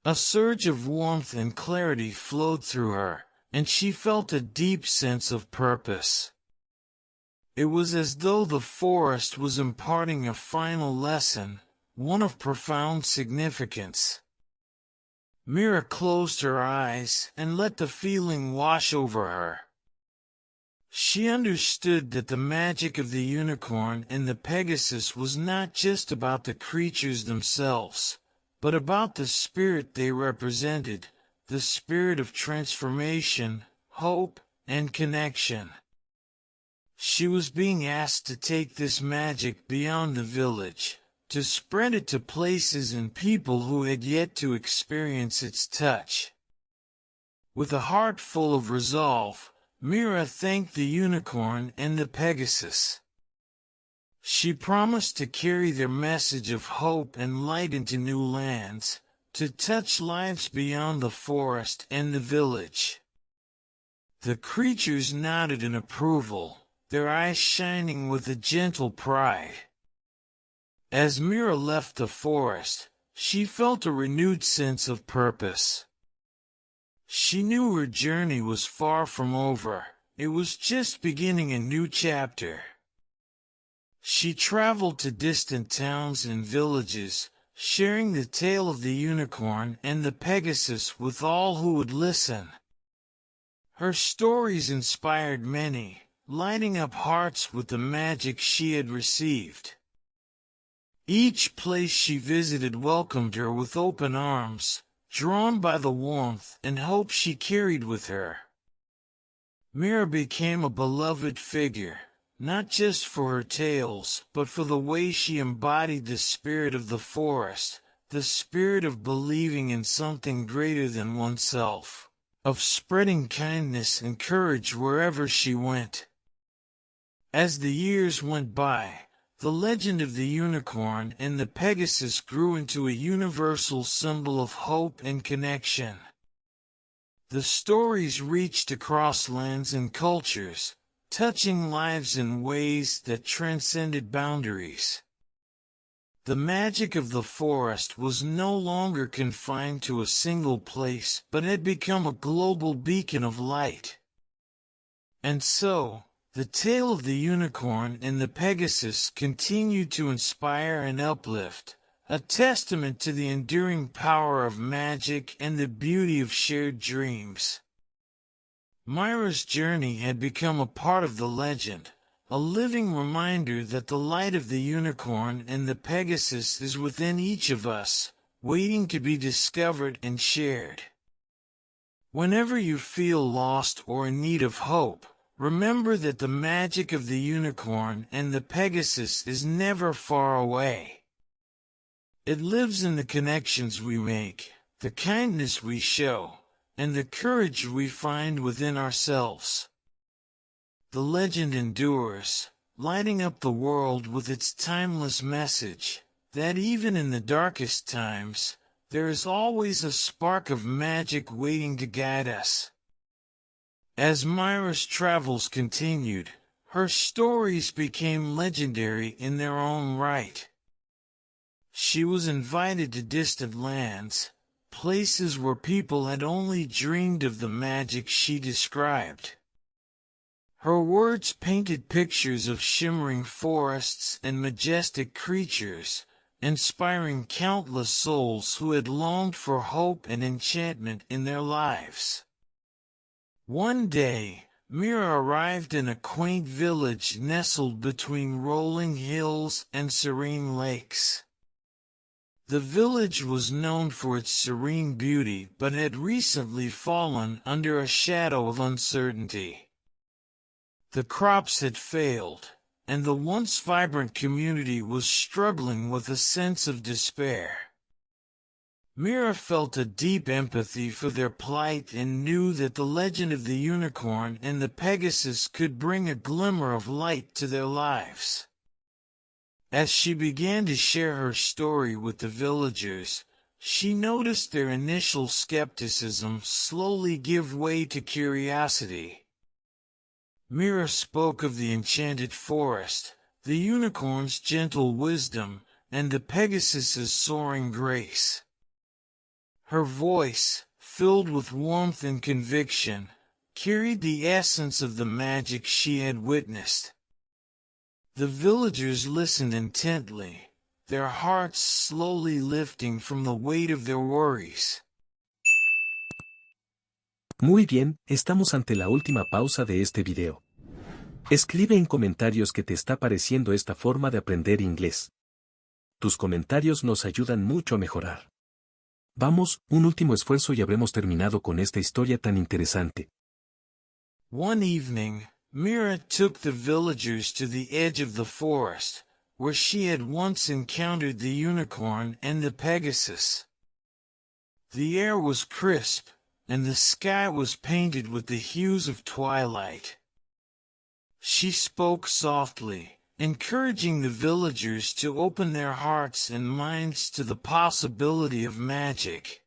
A surge of warmth and clarity flowed through her, and she felt a deep sense of purpose. It was as though the forest was imparting a final lesson, one of profound significance. Mira closed her eyes and let the feeling wash over her. She understood that the magic of the unicorn and the Pegasus was not just about the creatures themselves, but about the spirit they represented, the spirit of transformation, hope, and connection. She was being asked to take this magic beyond the village, to spread it to places and people who had yet to experience its touch. With a heart full of resolve, Mira thanked the unicorn and the Pegasus. She promised to carry their message of hope and light into new lands, to touch lives beyond the forest and the village. The creatures nodded in approval, their eyes shining with a gentle pride. As Mira left the forest, she felt a renewed sense of purpose. She knew her journey was far from over, it was just beginning a new chapter. She traveled to distant towns and villages, sharing the tale of the unicorn and the Pegasus with all who would listen. Her stories inspired many, lighting up hearts with the magic she had received. Each place she visited welcomed her with open arms, drawn by the warmth and hope she carried with her. Mira became a beloved figure, not just for her tales, but for the way she embodied the spirit of the forest, the spirit of believing in something greater than oneself, of spreading kindness and courage wherever she went. As the years went by, the legend of the unicorn and the Pegasus grew into a universal symbol of hope and connection. The stories reached across lands and cultures, touching lives in ways that transcended boundaries. The magic of the forest was no longer confined to a single place, but had become a global beacon of light. And so, The tale of the unicorn and the Pegasus continued to inspire and uplift, a testament to the enduring power of magic and the beauty of shared dreams. Myra's journey had become a part of the legend, a living reminder that the light of the unicorn and the Pegasus is within each of us, waiting to be discovered and shared. Whenever you feel lost or in need of hope, remember that the magic of the unicorn and the Pegasus is never far away. It lives in the connections we make, the kindness we show, and the courage we find within ourselves. The legend endures, lighting up the world with its timeless message, that even in the darkest times, there is always a spark of magic waiting to guide us. As Myra's travels continued, her stories became legendary in their own right. She was invited to distant lands, places where people had only dreamed of the magic she described. Her words painted pictures of shimmering forests and majestic creatures, inspiring countless souls who had longed for hope and enchantment in their lives. One day, Mira arrived in a quaint village nestled between rolling hills and serene lakes. The village was known for its serene beauty but had recently fallen under a shadow of uncertainty. The crops had failed, and the once vibrant community was struggling with a sense of despair. Mira felt a deep empathy for their plight and knew that the legend of the unicorn and the Pegasus could bring a glimmer of light to their lives. As she began to share her story with the villagers, she noticed their initial skepticism slowly give way to curiosity. Mira spoke of the enchanted forest, the unicorn's gentle wisdom, and the Pegasus's soaring grace. Her voice, filled with warmth and conviction, carried the essence of the magic she had witnessed. The villagers listened intently, their hearts slowly lifting from the weight of their worries. Muy bien, estamos ante la última pausa de este video. Escribe en comentarios qué te está pareciendo esta forma de aprender inglés. Tus comentarios nos ayudan mucho a mejorar. Vamos, un último esfuerzo y habremos terminado con esta historia tan interesante. One evening, Mira took the villagers to the edge of the forest, where she had once encountered the unicorn and the Pegasus. The air was crisp, and the sky was painted with the hues of twilight. She spoke softly, encouraging the villagers to open their hearts and minds to the possibility of magic.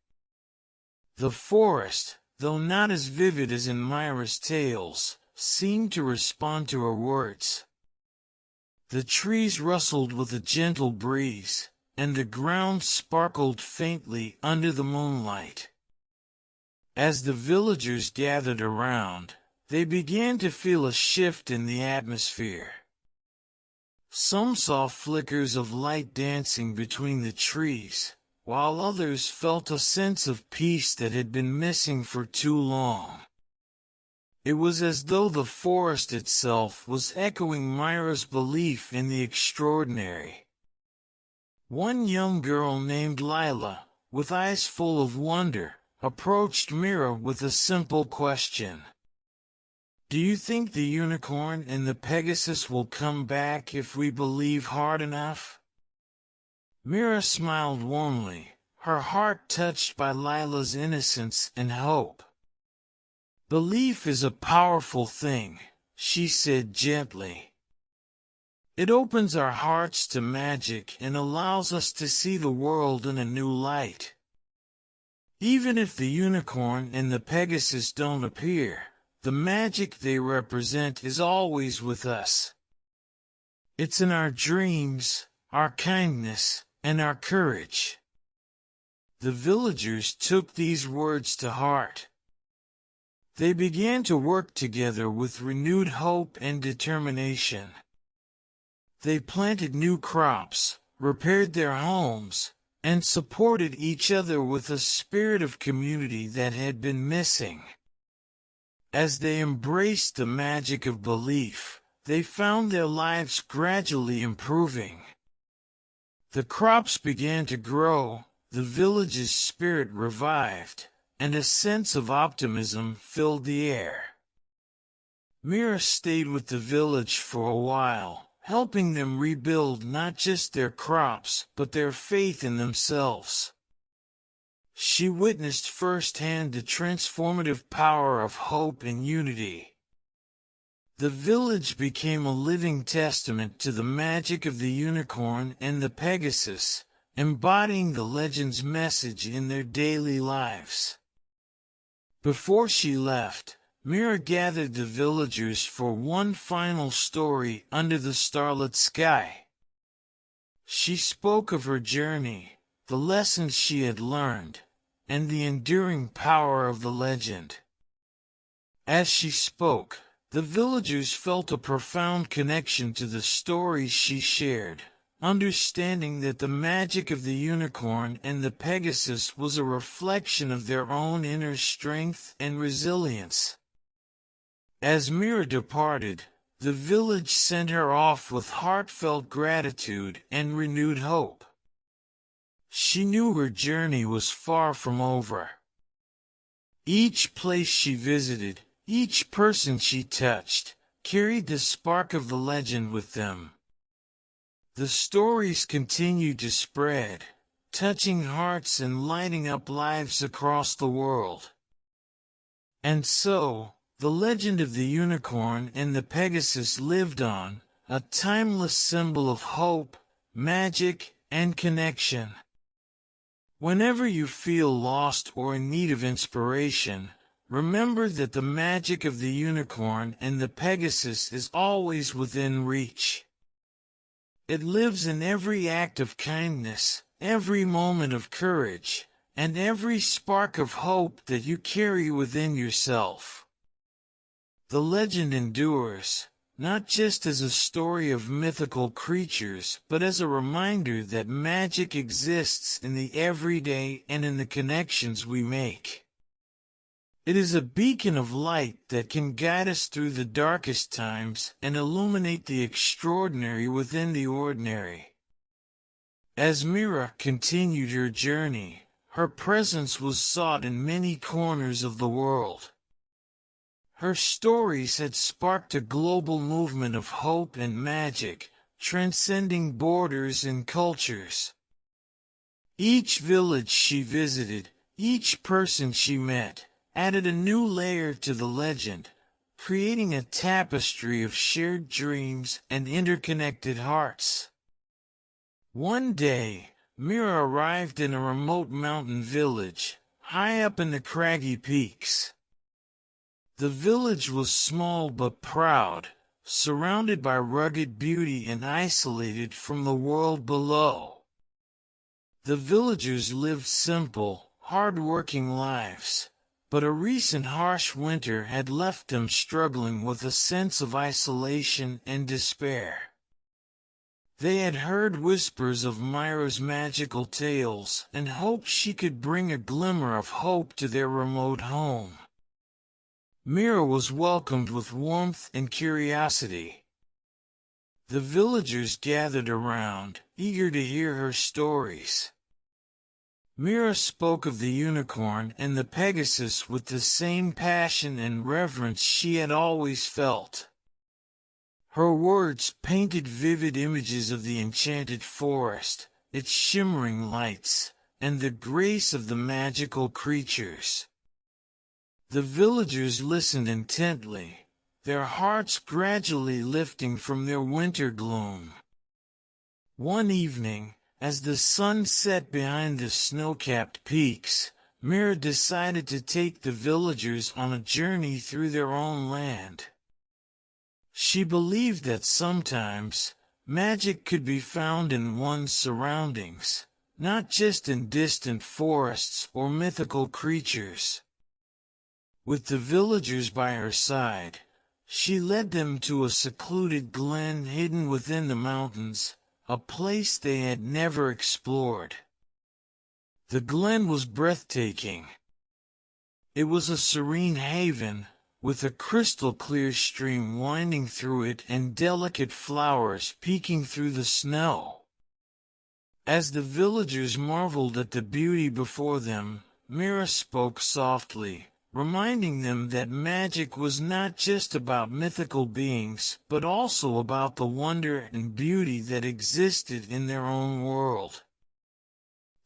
The forest, though not as vivid as in Myra's tales, seemed to respond to her words. The trees rustled with a gentle breeze, and the ground sparkled faintly under the moonlight. As the villagers gathered around, they began to feel a shift in the atmosphere. Some saw flickers of light dancing between the trees, while others felt a sense of peace that had been missing for too long. It was as though the forest itself was echoing Myra's belief in the extraordinary. One young girl named Lila, with eyes full of wonder, approached Mira with a simple question. Do you think the unicorn and the Pegasus will come back if we believe hard enough? Mira smiled warmly, her heart touched by Lila's innocence and hope. Belief is a powerful thing, she said gently. It opens our hearts to magic and allows us to see the world in a new light. Even if the unicorn and the Pegasus don't appear, the magic they represent is always with us. It's in our dreams, our kindness, and our courage. The villagers took these words to heart. They began to work together with renewed hope and determination. They planted new crops, repaired their homes, and supported each other with a spirit of community that had been missing. As they embraced the magic of belief, they found their lives gradually improving. The crops began to grow, the village's spirit revived, and a sense of optimism filled the air. Mira stayed with the village for a while, helping them rebuild not just their crops but their faith in themselves. She witnessed firsthand the transformative power of hope and unity. The village became a living testament to the magic of the unicorn and the Pegasus, embodying the legend's message in their daily lives. Before she left, Mira gathered the villagers for one final story under the starlit sky. She spoke of her journey, the lessons she had learned, and the enduring power of the legend. As she spoke, the villagers felt a profound connection to the stories she shared, understanding that the magic of the unicorn and the Pegasus was a reflection of their own inner strength and resilience. As Mira departed, the village sent her off with heartfelt gratitude and renewed hope. She knew her journey was far from over. Each place she visited, each person she touched, carried the spark of the legend with them. The stories continued to spread, touching hearts and lighting up lives across the world. And so, the legend of the unicorn and the Pegasus lived on, a timeless symbol of hope, magic, and connection. Whenever you feel lost or in need of inspiration, remember that the magic of the unicorn and the Pegasus is always within reach. It lives in every act of kindness, every moment of courage, and every spark of hope that you carry within yourself. The legend endures, not just as a story of mythical creatures, but as a reminder that magic exists in the everyday and in the connections we make. It is a beacon of light that can guide us through the darkest times and illuminate the extraordinary within the ordinary. As Mira continued her journey, her presence was sought in many corners of the world. Her stories had sparked a global movement of hope and magic, transcending borders and cultures. Each village she visited, each person she met, added a new layer to the legend, creating a tapestry of shared dreams and interconnected hearts. One day, Mira arrived in a remote mountain village, high up in the craggy peaks. The village was small but proud, surrounded by rugged beauty and isolated from the world below. The villagers lived simple, hard-working lives, but a recent harsh winter had left them struggling with a sense of isolation and despair. They had heard whispers of Myra's magical tales and hoped she could bring a glimmer of hope to their remote home. Mira was welcomed with warmth and curiosity. The villagers gathered around, eager to hear her stories. Mira spoke of the unicorn and the Pegasus with the same passion and reverence she had always felt. Her words painted vivid images of the enchanted forest, its shimmering lights, and the grace of the magical creatures. The villagers listened intently, their hearts gradually lifting from their winter gloom. One evening, as the sun set behind the snow-capped peaks, Mira decided to take the villagers on a journey through their own land. She believed that sometimes, magic could be found in one's surroundings, not just in distant forests or mythical creatures. With the villagers by her side, she led them to a secluded glen hidden within the mountains, a place they had never explored. The glen was breathtaking. It was a serene haven, with a crystal-clear stream winding through it and delicate flowers peeking through the snow. As the villagers marveled at the beauty before them, Mira spoke softly, reminding them that magic was not just about mythical beings, but also about the wonder and beauty that existed in their own world.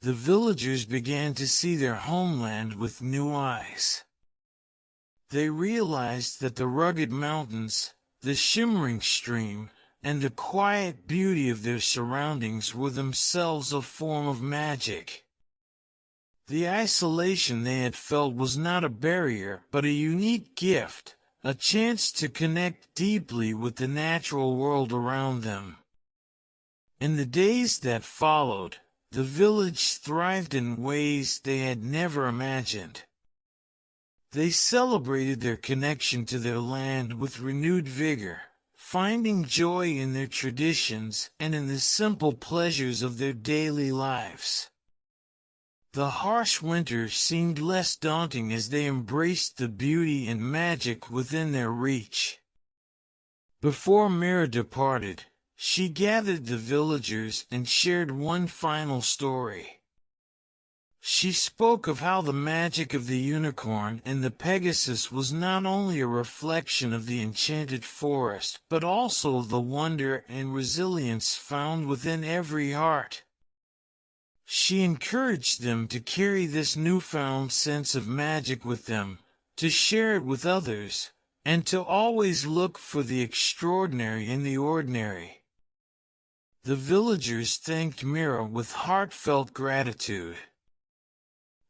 The villagers began to see their homeland with new eyes. They realized that the rugged mountains, the shimmering stream, and the quiet beauty of their surroundings were themselves a form of magic. The isolation they had felt was not a barrier, but a unique gift, a chance to connect deeply with the natural world around them. In the days that followed, the village thrived in ways they had never imagined. They celebrated their connection to their land with renewed vigor, finding joy in their traditions and in the simple pleasures of their daily lives. The harsh winter seemed less daunting as they embraced the beauty and magic within their reach. Before Mira departed, she gathered the villagers and shared one final story. She spoke of how the magic of the unicorn and the Pegasus was not only a reflection of the enchanted forest, but also of the wonder and resilience found within every heart. She encouraged them to carry this newfound sense of magic with them, to share it with others, and to always look for the extraordinary in the ordinary. The villagers thanked Mira with heartfelt gratitude.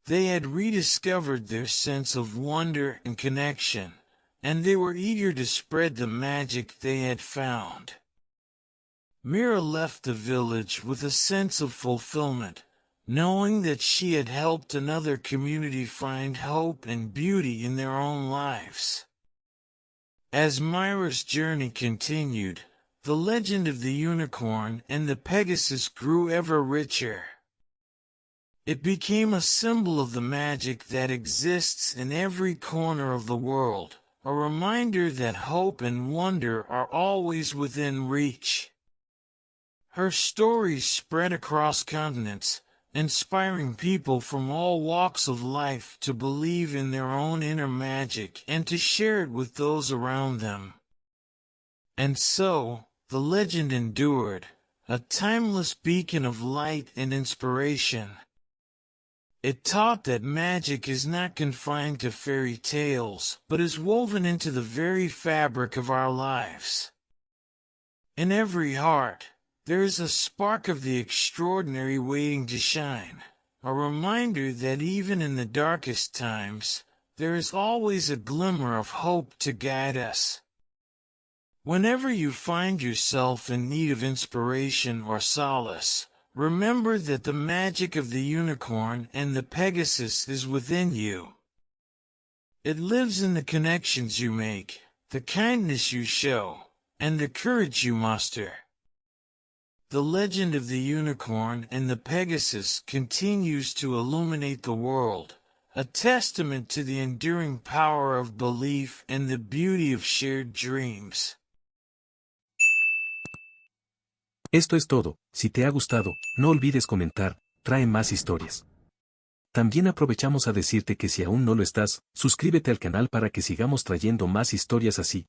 They had rediscovered their sense of wonder and connection, and they were eager to spread the magic they had found. Mira left the village with a sense of fulfillment, knowing that she had helped another community find hope and beauty in their own lives. As Mira's journey continued, the legend of the unicorn and the Pegasus grew ever richer. It became a symbol of the magic that exists in every corner of the world, a reminder that hope and wonder are always within reach. Her stories spread across continents, inspiring people from all walks of life to believe in their own inner magic and to share it with those around them. And so, the legend endured, a timeless beacon of light and inspiration. It taught that magic is not confined to fairy tales, but is woven into the very fabric of our lives. In every heart, there is a spark of the extraordinary waiting to shine, a reminder that even in the darkest times, there is always a glimmer of hope to guide us. Whenever you find yourself in need of inspiration or solace, remember that the magic of the unicorn and the Pegasus is within you. It lives in the connections you make, the kindness you show, and the courage you muster. The legend of the unicorn and the Pegasus continues to illuminate the world, a testament to the enduring power of belief and the beauty of shared dreams. Esto es todo. Si te ha gustado, no olvides comentar, trae más historias. También aprovechamos a decirte que si aún no lo estás, suscríbete al canal para que sigamos trayendo más historias así.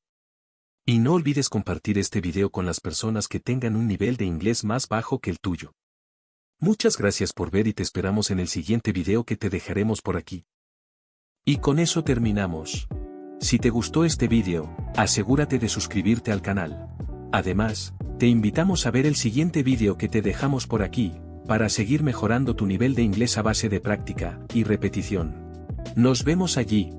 Y no olvides compartir este video con las personas que tengan un nivel de inglés más bajo que el tuyo. Muchas gracias por ver y te esperamos en el siguiente video que te dejaremos por aquí. Y con eso terminamos. Si te gustó este video, asegúrate de suscribirte al canal. Además, te invitamos a ver el siguiente video que te dejamos por aquí, para seguir mejorando tu nivel de inglés a base de práctica y repetición. Nos vemos allí.